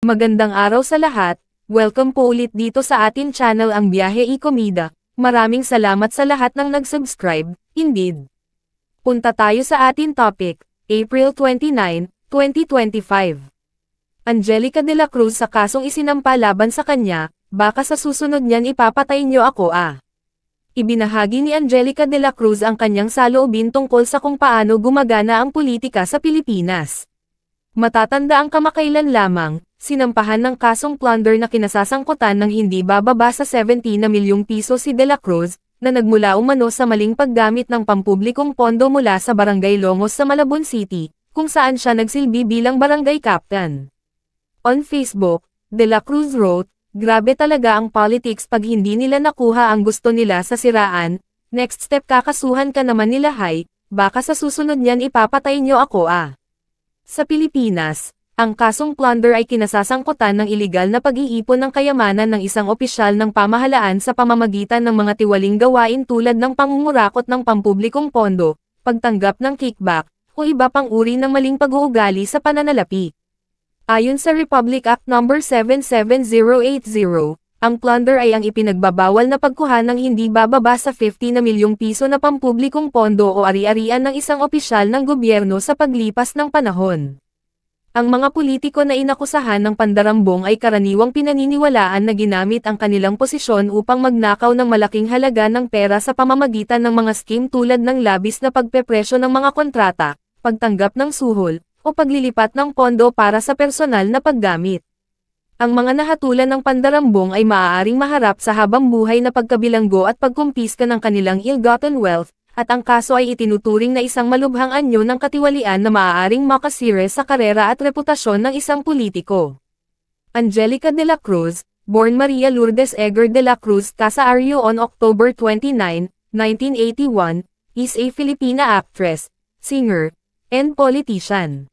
Magandang araw sa lahat, welcome po ulit dito sa atin channel ang Biyahe y Komida. Maraming salamat sa lahat ng nag-subscribe, indeed. Punta tayo sa atin topic, April 29, 2025. Angelica de la Cruz sa kasong isinampa laban sa kanya, baka sa susunod niyan ipapatay niyo ako Ibinahagi ni Angelica de la Cruz ang kanyang saloobin tungkol sa kung paano gumagana ang politika sa Pilipinas. Matatanda ang kamakailan lamang, sinampahan ng kasong plunder na kinasasangkutan ng hindi bababa sa 70 na milyong piso si de la Cruz, na nagmula umano sa maling paggamit ng pampublikong pondo mula sa Barangay Longos sa Malabon City, kung saan siya nagsilbi bilang barangay captain. On Facebook, de la Cruz wrote, "Grabe talaga ang politics pag hindi nila nakuha ang gusto nila sa siraan, next step kakasuhan ka naman nila baka sa susunod niyan ipapatay niyo ako Sa Pilipinas, ang kasong plunder ay kinasasangkutan ng iligal na pag-iipon ng kayamanan ng isang opisyal ng pamahalaan sa pamamagitan ng mga tiwaling gawain tulad ng pangungurakot ng pampublikong pondo, pagtanggap ng kickback, o iba pang uri ng maling pag-uugali sa pananalapi. Ayon sa Republic Act No. 77080, ang plunder ay ang ipinagbabawal na pagkuha ng hindi bababa sa 50 na milyong piso na pampublikong pondo o ari-arian ng isang opisyal ng gobyerno sa paglipas ng panahon. Ang mga politiko na inakusahan ng pandarambong ay karaniwang pinaniniwalaan na ginamit ang kanilang posisyon upang magnakaw ng malaking halaga ng pera sa pamamagitan ng mga scheme tulad ng labis na pagpepresyo ng mga kontrata, pagtanggap ng suhol, o paglilipat ng pondo para sa personal na paggamit. Ang mga nahatulan ng pandarambong ay maaaring maharap sa habang-buhay na pagkabilanggo at pagkumpiska ng kanilang ill-gotten wealth, at ang kaso ay itinuturing na isang malubhang anyo ng katiwalian na maaaring makasire sa karera at reputasyon ng isang politiko. Angelica de la Cruz, born Maria Lourdes Eger de la Cruz Casario on October 29, 1981, is a Filipina actress, singer, and politician.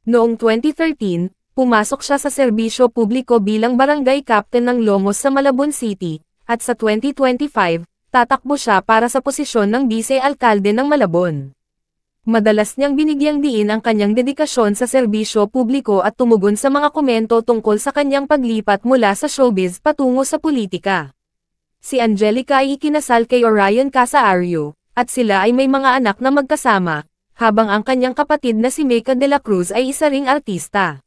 Noong 2013, pumasok siya sa serbisyo publiko bilang barangay captain ng Longos sa Malabon City, at sa 2025, tatakbo siya para sa posisyon ng vice-alkalde ng Malabon. Madalas niyang binigyang diin ang kanyang dedikasyon sa serbisyo publiko at tumugon sa mga komento tungkol sa kanyang paglipat mula sa showbiz patungo sa politika. Si Angelica ay ikinasal kay Orion Casario, at sila ay may mga anak na magkasama, habang ang kanyang kapatid na si Meca de la Cruz ay isa ring artista.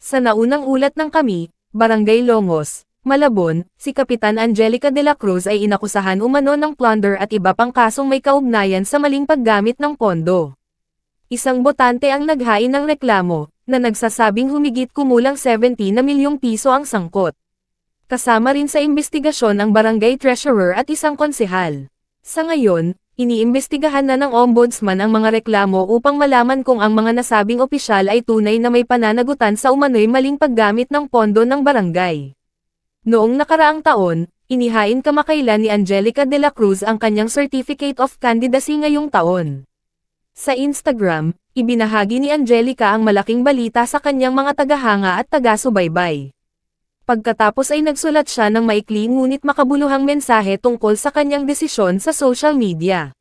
Sa naunang ulat ng Kami, Barangay Longos, Malabon, si Kapitan Angelica de la Cruz ay inakusahan umano ng plunder at iba pang kasong may kaugnayan sa maling paggamit ng pondo. Isang botante ang naghain ng reklamo, na nagsasabing humigit kumulang 70 na milyong piso ang sangkot. Kasama rin sa investigasyon ang barangay treasurer at isang konsehal. Sa ngayon, iniimbestigahan na ng ombudsman ang mga reklamo upang malaman kung ang mga nasabing opisyal ay tunay na may pananagutan sa umano'y maling paggamit ng pondo ng barangay. Noong nakaraang taon, inihain kamakailan ni Angelica de la Cruz ang kanyang Certificate of Candidacy ngayong taon. Sa Instagram, ibinahagi ni Angelica ang malaking balita sa kanyang mga tagahanga at taga-subaybay. Pagkatapos ay nagsulat siya ng maikli ngunit makabuluhang mensahe tungkol sa kanyang desisyon sa social media.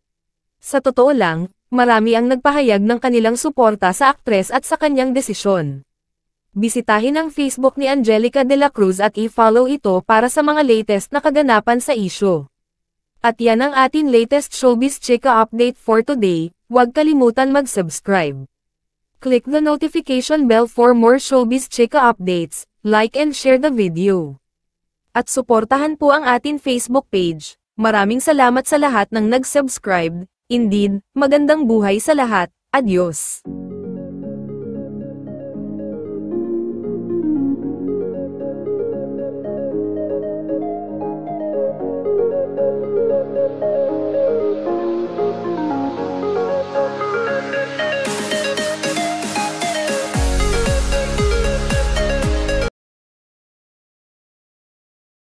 Sa totoo lang, marami ang nagpahayag ng kanilang suporta sa aktres at sa kanyang desisyon. Bisitahin ang Facebook ni Angelica de la Cruz at i-follow ito para sa mga latest na kaganapan sa isyu. At yan ang atin latest showbiz chika update for today, huwag kalimutan mag-subscribe. Click the notification bell for more showbiz chika updates, like and share the video. At suportahan po ang atin Facebook page. Maraming salamat sa lahat ng nag-subscribe. Indeed, magandang buhay sa lahat. Adios.